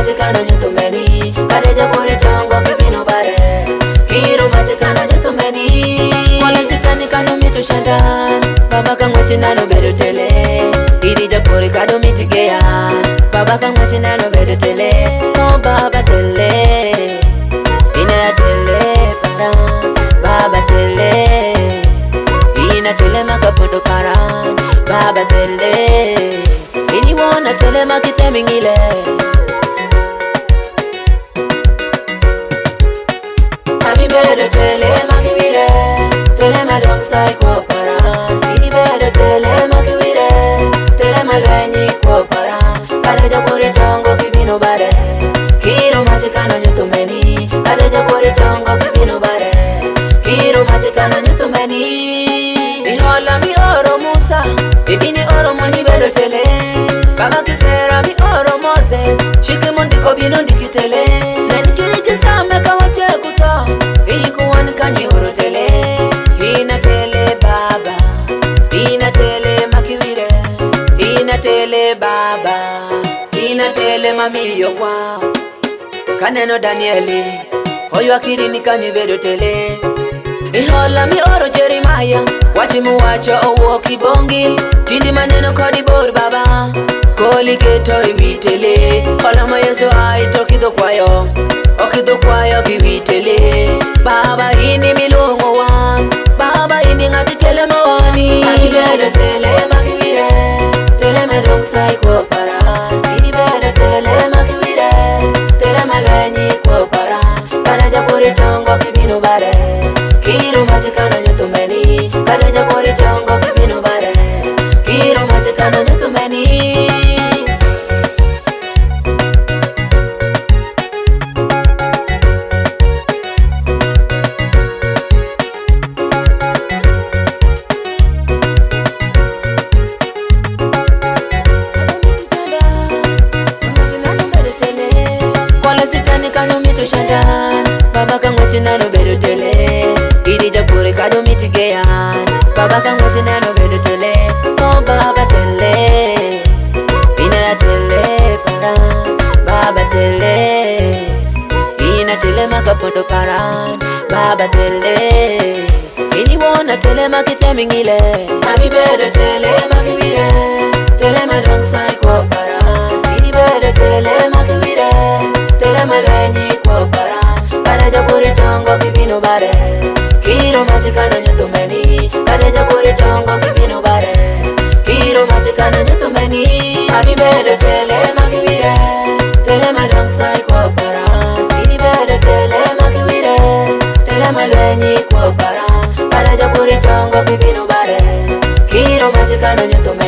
machikano nyuthumeni kadeja kuri tongo kibino bare kiro machikano nyuthumeni wala sitani kano mitu shandan baba kangwachi nano bedo tele irija kuri kado mitigeya baba kangwachi nano bedo tele oh baba tele ina tele paran baba tele ina tele makapodo paran baba tele ini wona tele makitemingile Ami bedo tele makiwire tele madong sai kwa paran ini bedo tele makiwire tele malwenyi kwa paran kadeja kuri tongo kibino bare kiro machikano nyuthumeni kadeja kuri tongo kibino bare kiro machikano nyuthumeni ihola mi oro Musa ibini oro moni bedo tele baba kisera mi oro Moses shike mondiko bino ndikitele nenikirikisame kawache kuto ikuwan kanyi oro tele ina tele baba ina tele makiwire ina tele baba ina tele mamiyo kwa kaneno Danieli oyo akiri ni kanyi bedo tele ihola mi oro Jeremiah wachimu wacho owo kibongi tindi maneno kodi bor baba koli keto iwitele olamo Yesu ai tokido kwayo okido kwayo kiwitele baba ini milongo wan baba ini ngati tele mawani akibedo tele makiwire tele medong sai kwa para ini bedo tele makiwire tele malwenyi kwa para kadeja kuri tongo kibino bare kiro machikano nyuthumeni kadeja kuri tongo kibino bare kiro machikano nyuthumeni sitani kano mitu shandan baba kangwachi nano bedo tele irija kuri kado mitigeyan baba kangwachi nano bedo tele oh baba tele ina tele paran baba tele ina tele makapondo paran baba tele ini wona tele makitemingile ami bedo tele makiwire tele madong sai kwa paran ini bedo tele makiwire tele malwenyi kwa para kadeja kuri tongo kibino bare kiro machikano nyuthumeni kadeja kuri tongo kibino bare kiro machikano nyuthumeni ami bedo tele makiwire tele madong sai kwa para ini bedo tele makiwire tele malwenyi kwa para kadeja kuri tongo kibino bare kiro machikano nyuthumeni